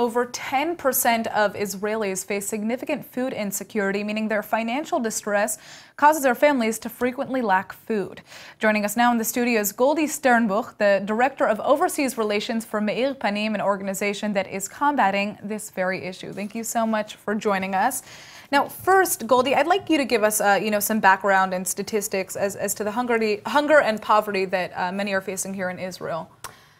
Over 10% of Israelis face significant food insecurity, meaning their financial distress causes their families to frequently lack food. Joining us now in the studio is Goldie Sternbuch, the Director of Overseas Relations for Meir Panim, an organization that is combating this very issue. Thank you so much for joining us. Now, first, Goldie, I'd like you to give us, some background and statistics as to the hunger and poverty that many are facing here in Israel.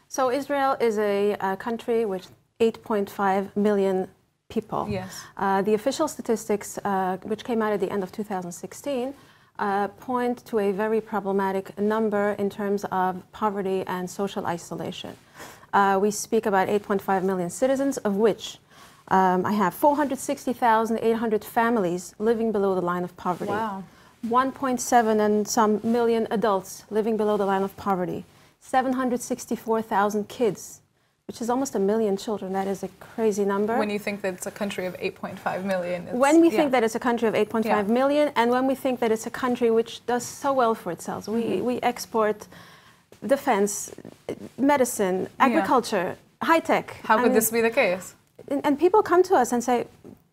So Israel is a country with 8.5 million people. Yes. The official statistics, which came out at the end of 2016, point to a very problematic number in terms of poverty and social isolation. We speak about 8.5 million citizens, of which I have 460,800 families living below the line of poverty. Wow. 1.7 and some million adults living below the line of poverty. 764,000 kids, which is almost 1 million children. That is a crazy number. When you think that it's a country of 8.5 million. When we think that it's a country of 8.5 million, and when we think that it's a country which does so well for itself. We export defense, medicine, agriculture, high tech. How could this be the case? And people come to us and say,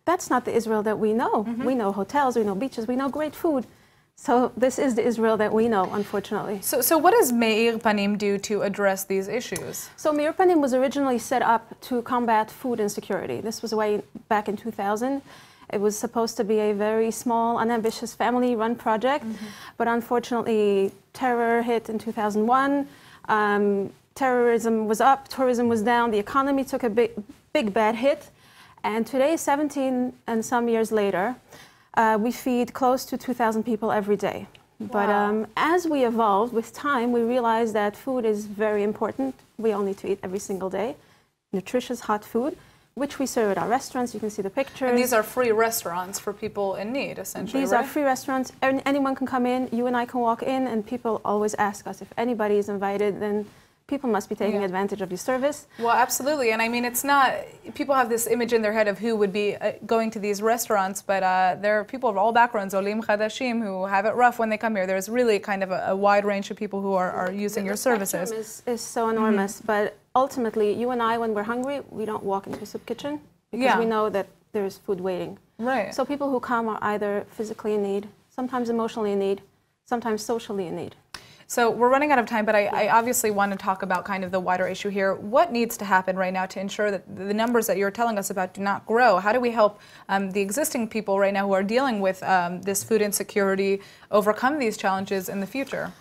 that's not the Israel that we know. We know hotels, we know beaches, we know great food. So this is the Israel that we know, unfortunately. So what does Meir Panim do to address these issues? So Meir Panim was originally set up to combat food insecurity. This was way back in 2000. It was supposed to be a very small, unambitious, family-run project. But unfortunately, terror hit in 2001. Terrorism was up, tourism was down, the economy took a big bad hit. And today, 17 and some years later, we feed close to 2,000 people every day. Wow. But as we evolved with time, we realized that food is very important. We all need to eat every single day. Nutritious, hot food, which we serve at our restaurants. You can see the pictures. And these are free restaurants for people in need, essentially, These are free restaurants. Anyone can come in. You and I can walk in, and people always ask us if anybody is invited, then people must be taking advantage of the service. Well, absolutely. And I mean, it's not, people have this image in their head of who would be going to these restaurants, but there are people of all backgrounds, Olim Chadashim, who have it rough when they come here. There's really kind of a wide range of people who are using your services. The spectrum is so enormous, but ultimately, you and I, when we're hungry, we don't walk into a soup kitchen because we know that there's food waiting. Right. So people who come are either physically in need, sometimes emotionally in need, sometimes socially in need. So we're running out of time, but I obviously want to talk about kind of the wider issue here. What needs to happen right now to ensure that the numbers that you're telling us about do not grow? How do we help the existing people right now who are dealing with this food insecurity overcome these challenges in the future?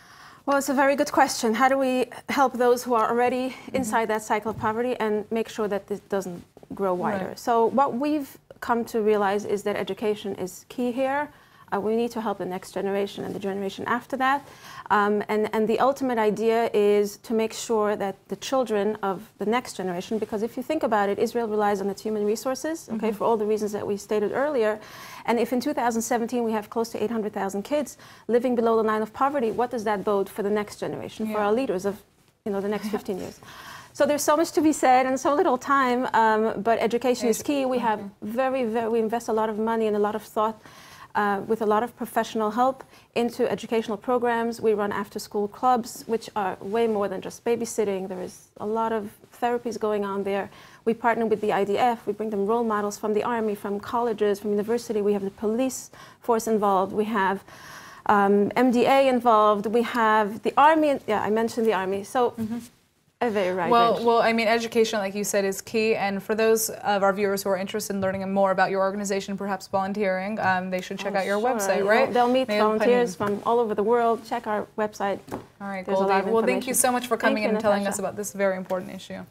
Well, it's a very good question. How do we help those who are already inside that cycle of poverty and make sure that this doesn't grow wider? Right. So what we've come to realize is that education is key here. We need to help the next generation and the generation after that. And the ultimate idea is to make sure that the children of the next generation, because if you think about it, Israel relies on its human resources, for all the reasons that we stated earlier. And if in 2017 we have close to 800,000 kids living below the line of poverty, what does that bode for the next generation, for our leaders of the next 15 years? So there's so much to be said and so little time, but education is key. We have we invest a lot of money and a lot of thought with a lot of professional help into educational programs. We run after-school clubs, which are way more than just babysitting. There is a lot of therapies going on there. We partner with the IDF. We bring them role models from the army, from colleges, from university. We have the police force involved. We have MDA involved. We have the army. Yeah, I mentioned the army. So. A very right well, I mean, education, like you said, is key. And for those of our viewers who are interested in learning more about your organization, perhaps volunteering, they should check out your website, right? They'll meet volunteers from all over the world. Check our website. All right, Goldie. Well, thank you so much for coming in and telling us about this very important issue.